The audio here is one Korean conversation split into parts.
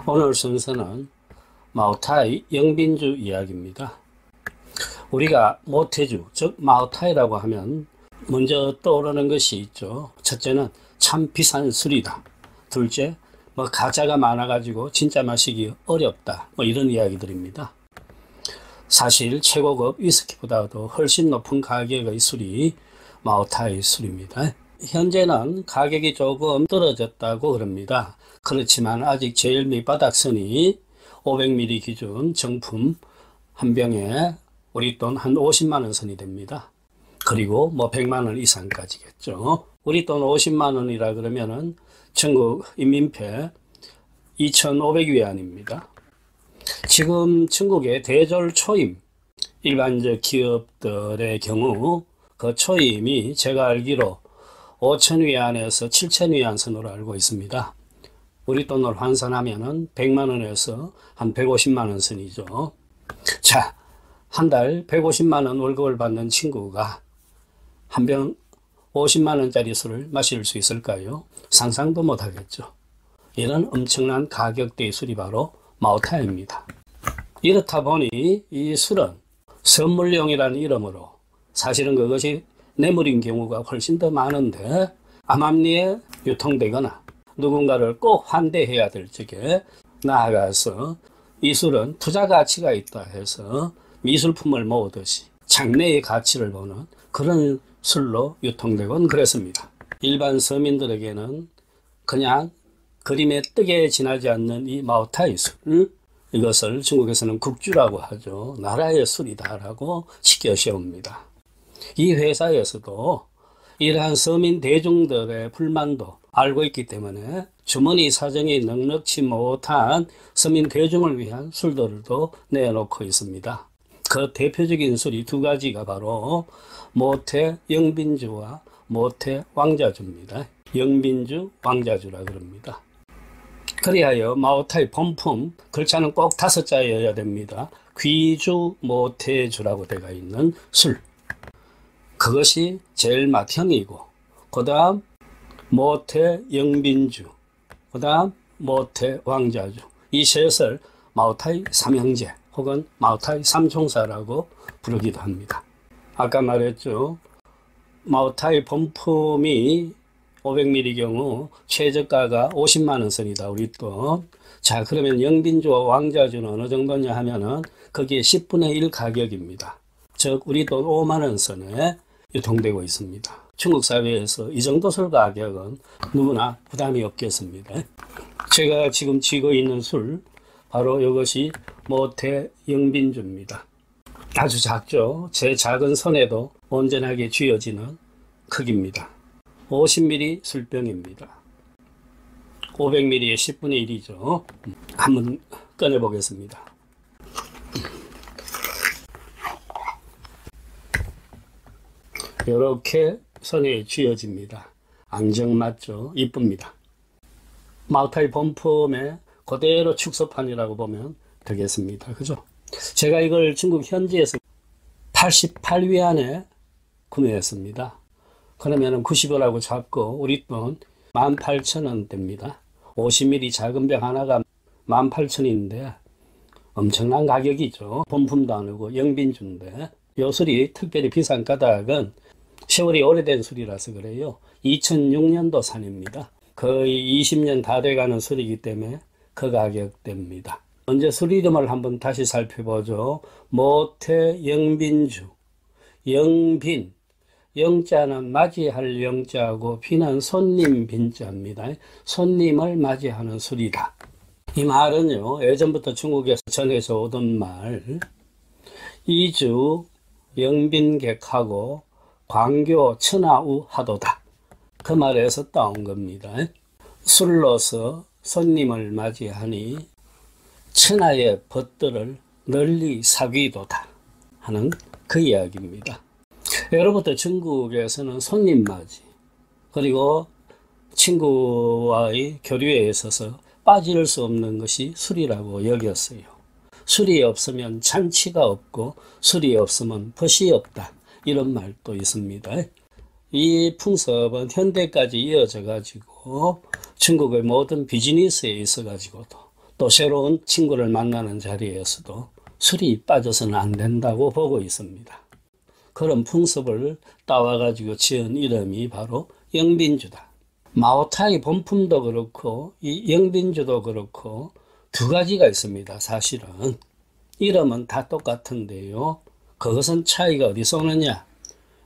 오늘 순서는 마오타이 영빈주 이야기입니다. 우리가 모태주, 즉 마오타이라고 하면 먼저 떠오르는 것이 있죠. 첫째는 참 비싼 술이다. 둘째, 가짜가 많아가지고 진짜 마시기 어렵다. 이런 이야기들입니다. 사실 최고급 위스키보다도 훨씬 높은 가격의 술이 마오타이 술입니다. 현재는 가격이 조금 떨어졌다고 그럽니다. 그렇지만 아직 제일 밑바닥선이 500ml 기준 정품 한 병에 우리 돈 한 50만원 선이 됩니다. 그리고 100만원 이상까지겠죠. 우리 돈 50만원이라 그러면은 전국 인민폐 2,500위안입니다. 지금 중국의 대졸 초임, 일반적 기업들의 경우 그 초임이 제가 알기로 5,000위안에서 7,000위안 선으로 알고 있습니다. 우리 돈으로 환산하면은 100만원에서 한 150만원 선이죠. 자, 한 달 150만원 월급을 받는 친구가 한 병 50만원짜리 술을 마실 수 있을까요? 상상도 못하겠죠. 이런 엄청난 가격대의 술이 바로 마오타이입니다. 이렇다 보니 이 술은 선물용이라는 이름으로 사실은 그것이 뇌물인 경우가 훨씬 더 많은데 암암리에 유통되거나 누군가를 꼭 환대해야 될 적에 나아가서 이 술은 투자 가치가 있다 해서 미술품을 모으듯이 장래의 가치를 보는 그런 술로 유통되곤 그랬습니다. 일반 서민들에게는 그냥 그림의 떡에 지나지 않는 이 마오타이 술, 이것을 중국에서는 국주라고 하죠. 나라의 술이다라고 시켜세웁니다. 이 회사에서도 이러한 서민 대중들의 불만도 알고 있기 때문에 주머니 사정이 넉넉지 못한 서민 대중을 위한 술들도 내놓고 있습니다. 그 대표적인 술이 두 가지가 바로 모태 영빈주와 모태 왕자주입니다. 영빈주, 왕자주라 그럽니다. 그리하여 마오타이 본품 글자는 꼭 5자여야 됩니다. 귀주 모태주라고 되어 있는 술, 그것이 제일 맏형이고 그 다음 모태 영빈주, 그 다음 모태 왕자주, 이 셋을 마오타이 삼형제 혹은 마오타이 삼총사라고 부르기도 합니다. 아까 말했죠. 마오타이 본품이 500ml 경우 최저가가 50만원 선이다 우리 돈. 자, 그러면 영빈주와 왕자주는 어느 정도냐 하면은 거기에 10분의 1 가격입니다. 즉 우리 돈 5만원 선에 유통되고 있습니다. 중국 사회에서 이 정도 술 가격은 누구나 부담이 없겠습니다. 제가 지금 쥐고 있는 술, 바로 이것이 모태 영빈주입니다. 아주 작죠. 제 작은 손에도 온전하게 쥐어지는 크기입니다. 50ml 술병입니다. 500ml의 10분의 1이죠. 한번 꺼내 보겠습니다. 이렇게 손에 쥐어집니다. 앙증맞죠. 이쁩니다. 마오타이 본품의 그대로 축소판이라고 보면 되겠습니다. 그죠? 제가 이걸 중국 현지에서 88위안에 구매했습니다. 그러면 90원하고 잡고 우리 돈 18,000원 됩니다. 50ml 작은 병 하나가 18,000원인데 엄청난 가격이죠. 본품도 아니고 영빈주인데 이 술이 특별히 비싼 까닭은 세월이 오래된 술이라서 그래요. 2006년도 산입니다. 거의 20년 다 돼가는 술이기 때문에 그 가격대입니다. 먼저 술 이름을 한번 다시 살펴보죠. 모태 영빈주. 영빈, 영자는 맞이할 영자고 빈은 손님 빈자입니다. 손님을 맞이하는 술이다. 이 말은요, 예전부터 중국에서 전해져 오던 말, 이주 영빈객하고 광교 천하우 하도다. 그 말에서 따온 겁니다. 술로서 손님을 맞이하니 천하의 벗들을 널리 사귀도다 하는 그 이야기입니다. 예로부터 중국에서는 손님 맞이 그리고 친구와의 교류에 있어서 빠질 수 없는 것이 술이라고 여겼어요. 술이 없으면 잔치가 없고 술이 없으면 벗이 없다, 이런 말도 있습니다. 이 풍습은 현대까지 이어져 가지고 중국의 모든 비즈니스에 있어 가지고도 또 새로운 친구를 만나는 자리에서도 술이 빠져서는 안 된다고 보고 있습니다. 그런 풍습을 따와가지고 지은 이름이 바로 영빈주다. 마오타이 본품도 그렇고 이 영빈주도 그렇고 두 가지가 있습니다. 사실은 이름은 다 똑같은데요. 그것은 차이가 어디서 오느냐?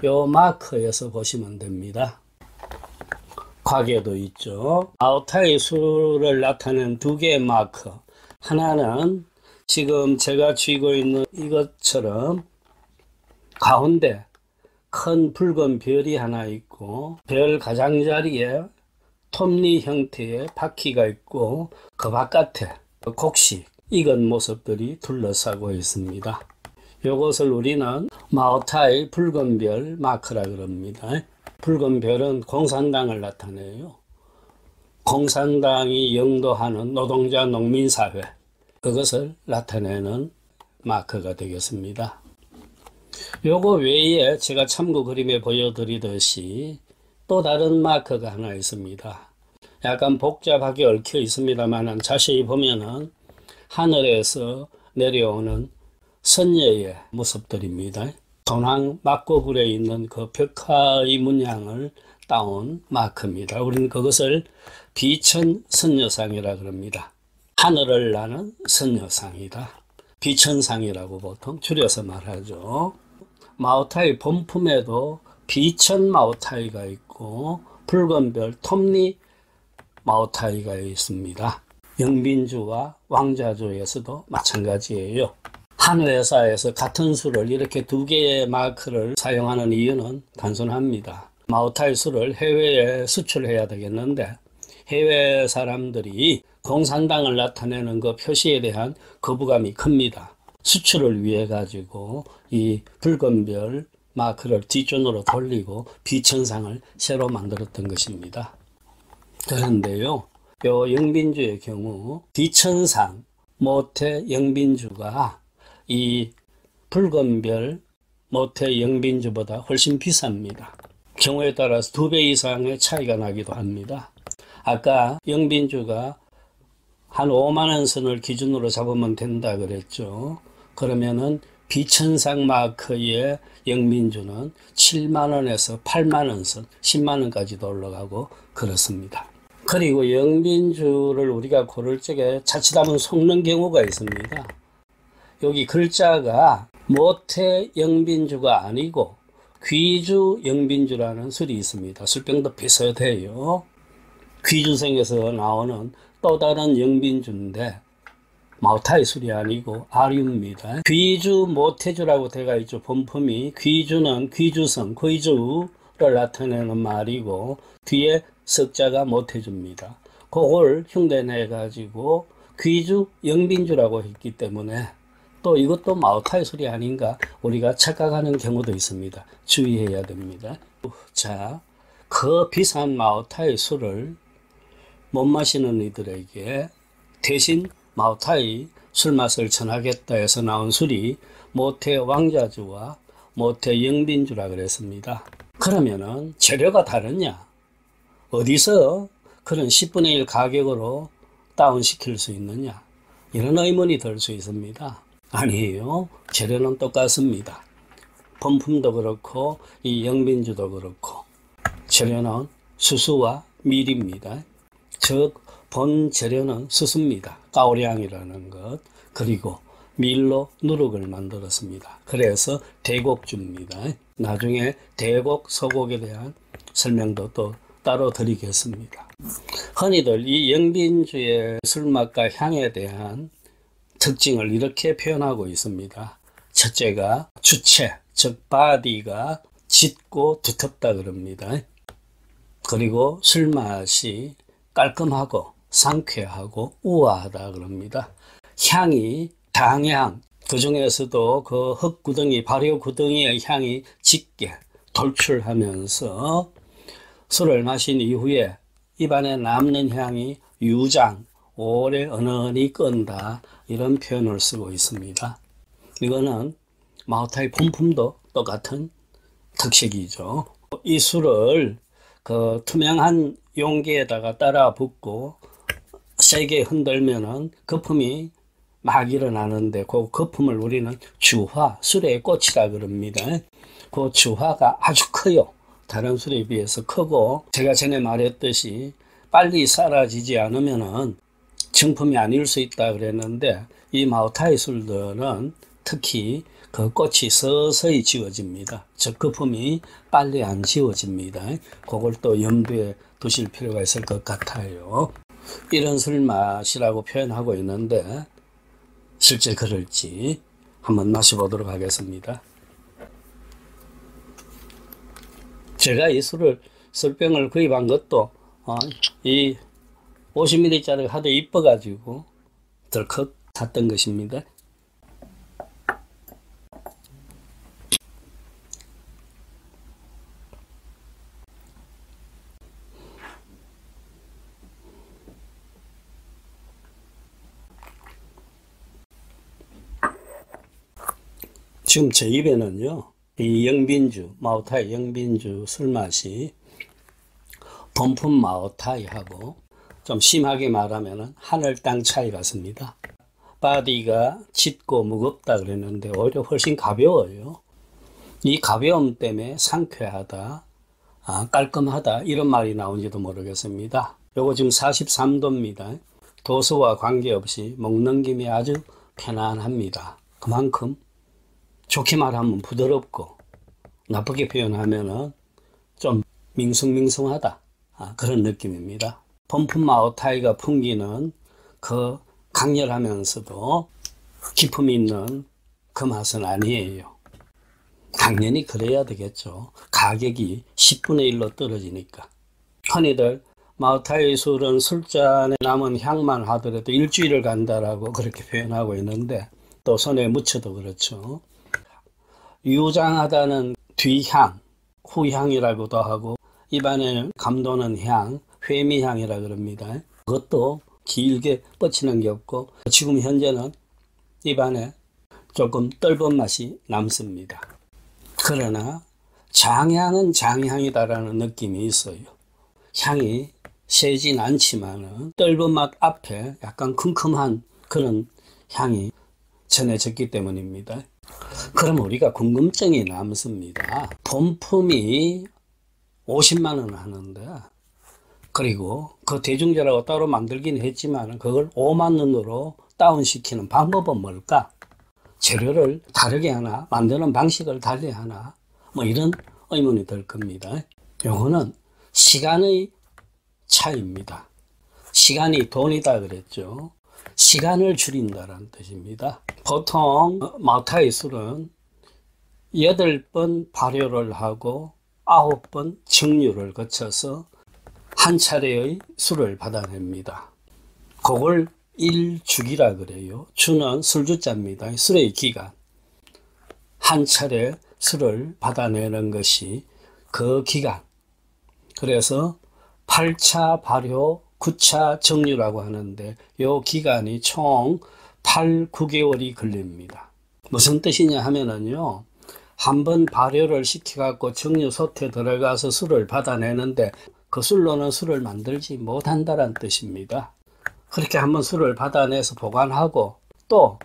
요 마크에서 보시면 됩니다. 가게도 있죠. 마오타이 술을 나타낸 두 개의 마크. 하나는 지금 제가 쥐고 있는 이것처럼 가운데 큰 붉은 별이 하나 있고 별 가장자리에 톱니 형태의 바퀴가 있고 그 바깥에 곡식 익은 모습들이 둘러싸고 있습니다. 이것을 우리는 마오타이 붉은 별 마크라 그럽니다. 붉은 별은 공산당을 나타내요. 공산당이 영도하는 노동자 농민사회, 그것을 나타내는 마크가 되겠습니다. 요거 외에 제가 참고 그림에 보여드리듯이 또 다른 마크가 하나 있습니다. 약간 복잡하게 얽혀 있습니다만 자세히 보면은 하늘에서 내려오는 선녀의 모습들입니다. 동항 막고불에 있는 그 벽화의 문양을 따온 마크입니다. 우리는 그것을 비천선녀상이라 그럽니다. 하늘을 나는 선녀상이다. 비천상이라고 보통 줄여서 말하죠. 마오타이 본품에도 비천 마오타이가 있고 붉은 별 톱니 마오타이가 있습니다. 영빈주와 왕자주에서도 마찬가지예요. 한 회사에서 같은 술을 이렇게 두 개의 마크를 사용하는 이유는 단순합니다. 마오타이 술을 해외에 수출해야 되겠는데 해외 사람들이 공산당을 나타내는 그 표시에 대한 거부감이 큽니다. 수출을 위해 가지고 이 붉은 별 마크를 뒷전으로 돌리고 비천상을 새로 만들었던 것입니다. 그런데요, 요 영빈주의 경우 비천상 모태 영빈주가 이 붉은 별 모태 영빈주보다 훨씬 비쌉니다. 경우에 따라서 2배 이상의 차이가 나기도 합니다. 아까 영빈주가 한 5만원 선을 기준으로 잡으면 된다 그랬죠. 그러면은 비천상 마크의 영빈주는 7만원에서 8만원 선, 10만원까지도 올라가고 그렇습니다. 그리고 영빈주를 우리가 고를 적에 자칫하면 속는 경우가 있습니다. 여기 글자가 모태 영빈주가 아니고 귀주 영빈주라는 술이 있습니다. 술병도 비슷해요. 귀주성에서 나오는 또 다른 영빈주인데 마오타이 술이 아니고 아류입니다. 귀주 모태주라고 되어 있죠. 본품이 귀주는 귀주성, 귀주를 나타내는 말이고 뒤에 석자가 모태주입니다. 그걸 흉내내 가지고 귀주 영빈주라고 했기 때문에 또 이것도 마오타이 술이 아닌가 우리가 착각하는 경우도 있습니다. 주의해야 됩니다. 자, 그 비싼 마오타이 술을 못 마시는 이들에게 대신 마오타이 술맛을 전하겠다 해서 나온 술이 모태 왕자주와 모태 영빈주라 그랬습니다. 그러면은 재료가 다르냐? 어디서 그런 10분의 1 가격으로 다운시킬 수 있느냐? 이런 의문이 들 수 있습니다. 아니에요. 재료는 똑같습니다. 본품도 그렇고 이 영빈주도 그렇고 재료는 수수와 밀입니다. 즉 본 재료는 수수입니다. 까오량이라는 것. 그리고 밀로 누룩을 만들었습니다. 그래서 대곡주입니다. 나중에 대곡, 서곡에 대한 설명도 또 따로 드리겠습니다. 흔히들 이 영빈주의 술맛과 향에 대한 특징을 이렇게 표현하고 있습니다. 첫째가 주체, 즉 바디가 짙고 두텁다 그럽니다. 그리고 술맛이 깔끔하고 상쾌하고 우아하다 그럽니다. 향이 당향, 그 중에서도 그 흙구덩이, 발효구덩이의 향이 짙게 돌출하면서 술을 마신 이후에 입안에 남는 향이 유장, 오래 은은히 끈다, 이런 표현을 쓰고 있습니다. 이거는 마오타이 본품도 똑같은 특색이죠. 이 술을 그 투명한 용기에다가 따라 붓고 세게 흔들면은 거품이 막 일어나는데 그 거품을 우리는 주화, 술의 꽃이라 그럽니다. 그 주화가 아주 커요. 다른 술에 비해서 크고, 제가 전에 말했듯이 빨리 사라지지 않으면은 정품이 아닐 수 있다 그랬는데, 이 마오타이 술들은 특히 그 꽃이 서서히 지워집니다. 저 거품이 빨리 안 지워집니다. 그걸 또 염두에 두실 필요가 있을 것 같아요. 이런 술 맛이라고 표현하고 있는데 실제 그럴지 한번 마셔보도록 하겠습니다. 제가 이 술병을 구입한 것도 이 50ml짜리 하도 이뻐가지고 덜컥 샀던 것입니다. 지금 제 입에는요, 이 영빈주, 마오타이 영빈주 술맛이 본품 마오타이하고 좀 심하게 말하면 하늘 땅 차이 같습니다. 바디가 짙고 무겁다 그랬는데 오히려 훨씬 가벼워요. 이 가벼움 때문에 상쾌하다, 깔끔하다 이런 말이 나온지도 모르겠습니다. 요거 지금 43도입니다. 도수와 관계없이 먹는 김에 아주 편안합니다. 그만큼 좋게 말하면 부드럽고, 나쁘게 표현하면은 좀 밍숭밍숭하다, 그런 느낌입니다. 본품 마오타이가 풍기는 그 강렬하면서도 기품 있는 그 맛은 아니에요. 당연히 그래야 되겠죠. 가격이 10분의 1로 떨어지니까. 흔히들 마오타이 술은 술잔에 남은 향만 하더라도 일주일을 간다라고 그렇게 표현하고 있는데, 또 손에 묻혀도 그렇죠. 유장하다는 뒤향, 후향이라고도 하고, 입안에 감도는 향, 회미향이라 그럽니다. 그것도 길게 뻗치는 게 없고, 지금 현재는 입안에 조금 떫은 맛이 남습니다. 그러나 장향은 장향이다라는 느낌이 있어요. 향이 세진 않지만은 떫은 맛 앞에 약간 큼큼한 그런 향이 전해졌기 때문입니다. 그럼 우리가 궁금증이 남습니다. 본품이 50만 원 하는데, 그리고 그 대중제라고 따로 만들긴 했지만 그걸 5만 원으로 다운시키는 방법은 뭘까? 재료를 다르게 하나, 만드는 방식을 달리 하나, 뭐 이런 의문이 들 겁니다. 요거는 시간의 차이입니다. 시간이 돈이다 그랬죠. 시간을 줄인다는 뜻입니다. 보통 마오타이 술은 8번 발효를 하고 9번 증류를 거쳐서 한 차례의 술을 받아냅니다. 그걸 1주기라 그래요. 주는 술주자입니다. 술의 기간. 한 차례 술을 받아내는 것이 그 기간. 그래서 8차 발효, 9차 증류라고 하는데 이 기간이 총 8, 9개월이 걸립니다. 무슨 뜻이냐 하면은요, 한번 발효를 시켜갖고 증류 솥에 들어가서 술을 받아내는데 그 술로는 술을 만들지 못한다는 뜻입니다. 그렇게 한번 술을 받아내서 보관하고 또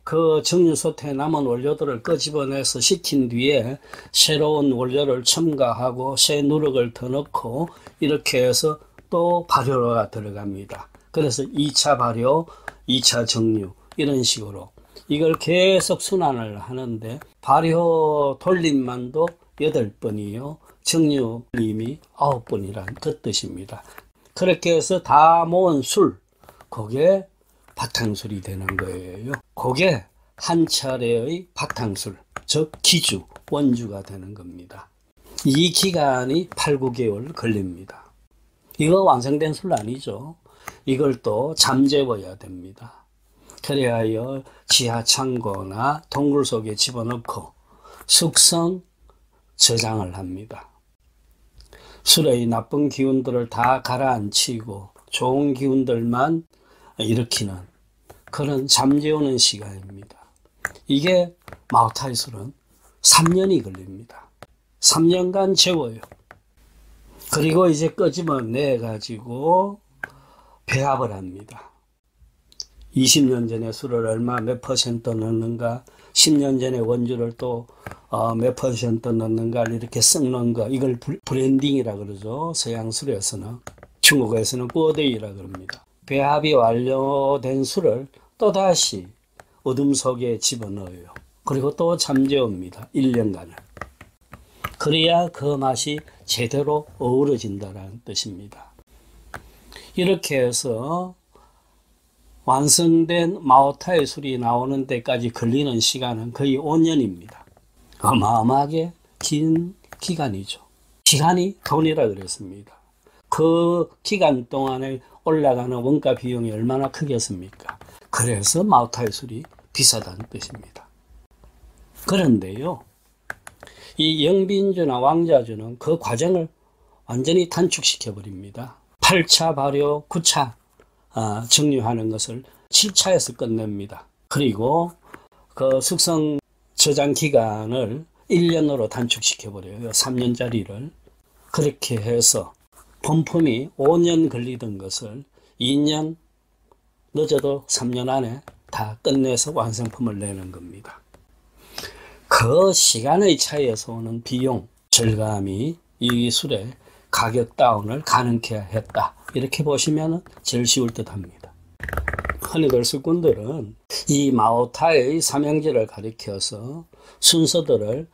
그 증류솥에 남은 원료들을 끄집어내서 식힌 뒤에 새로운 원료를 첨가하고 새 누룩을 더 넣고 이렇게 해서 또 발효가 들어갑니다. 그래서 2차 발효, 2차 증류 이런 식으로 이걸 계속 순환을 하는데 발효 돌림만도 8번이요. 증류 돌림이 9번이란 그 뜻입니다. 그렇게 해서 다 모은 술, 그게 바탕술이 되는 거예요. 그게 한 차례의 바탕술, 즉 기주, 원주가 되는 겁니다. 이 기간이 8, 9개월 걸립니다. 이거 완성된 술 아니죠. 이걸 또 잠재워야 됩니다. 그래야 지하 창고나 동굴 속에 집어넣고 숙성, 저장을 합니다. 술의 나쁜 기운들을 다 가라앉히고 좋은 기운들만 일으키는 그런 잠재우는 시간입니다. 이게 마오타이 술은 3년이 걸립니다. 3년간 재워요. 그리고 이제 끄집어내 가지고 배합을 합니다. 20년 전에 술을 얼마 몇 퍼센트 넣는가, 10년 전에 원주를 또 몇 퍼센트 넣는가를 이렇게 섞는 거, 이걸 브랜딩이라 그러죠. 서양 술에서는. 중국에서는 꿔데이라 그럽니다. 배합이 완료된 술을 또다시 어둠 속에 집어넣어요. 그리고 또 잠재웁니다. 1년간을. 그래야 그 맛이 제대로 어우러진다는 뜻입니다. 이렇게 해서 완성된 마오타이 술이 나오는 데까지 걸리는 시간은 거의 5년입니다. 어마어마하게 긴 기간이죠. 기간이 돈이라 그랬습니다. 그 기간 동안에 올라가는 원가 비용이 얼마나 크겠습니까? 그래서 마오타이 술이 비싸다는 뜻입니다. 그런데요, 이 영빈주나 왕자주는 그 과정을 완전히 단축시켜 버립니다. 8차 발효, 9차 증류하는 것을 7차에서 끝냅니다. 그리고 그 숙성 저장 기간을 1년으로 단축시켜 버려요. 3년짜리를. 그렇게 해서 본품이 5년 걸리던 것을 2년, 늦어도 3년 안에 다 끝내서 완성품을 내는 겁니다. 그 시간의 차이에서 오는 비용, 절감이 이 술의 가격 다운을 가능케 했다. 이렇게 보시면 제일 쉬울 듯 합니다. 흔히들 술꾼들은 이 마오타의 삼형제를 가리켜서 순서들을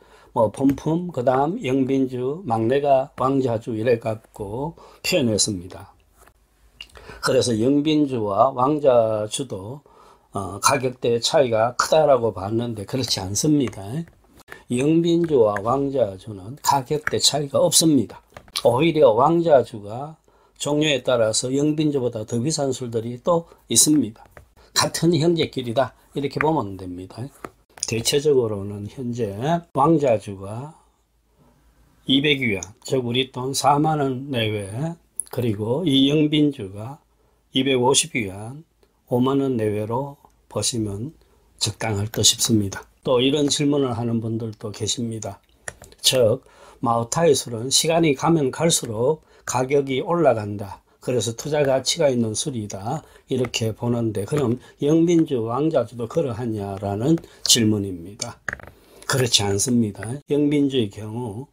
본품, 그 다음 영빈주, 막내가 왕자주 이래 갖고 표현했습니다. 그래서 영빈주와 왕자주도 가격대 차이가 크다라고 봤는데 그렇지 않습니다. 영빈주와 왕자주는 가격대 차이가 없습니다. 오히려 왕자주가 종류에 따라서 영빈주보다 더 비싼 술들이 또 있습니다. 같은 형제끼리다 이렇게 보면 됩니다. 대체적으로는 현재 왕자주가 200위안, 즉 우리 돈 4만원 내외, 그리고 이 영빈주가 250위안, 5만원 내외로 보시면 적당할 듯 싶습니다. 또 이런 질문을 하는 분들도 계십니다. 즉 마오타이 술은 시간이 가면 갈수록 가격이 올라간다. 그래서 투자 가치가 있는 술이다. 이렇게 보는데 그럼 영빈주, 왕자주도 그러하냐라는 질문입니다. 그렇지 않습니다. 영빈주의 경우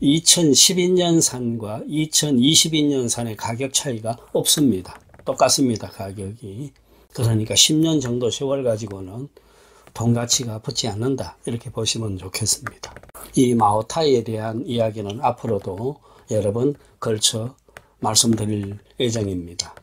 2012년산과 2022년산의 가격 차이가 없습니다. 똑같습니다. 가격이. 그러니까 10년 정도 세월 가지고는 돈 가치가 붙지 않는다. 이렇게 보시면 좋겠습니다. 이 마오타이에 대한 이야기는 앞으로도 여러 번 걸쳐 말씀드릴 예정입니다.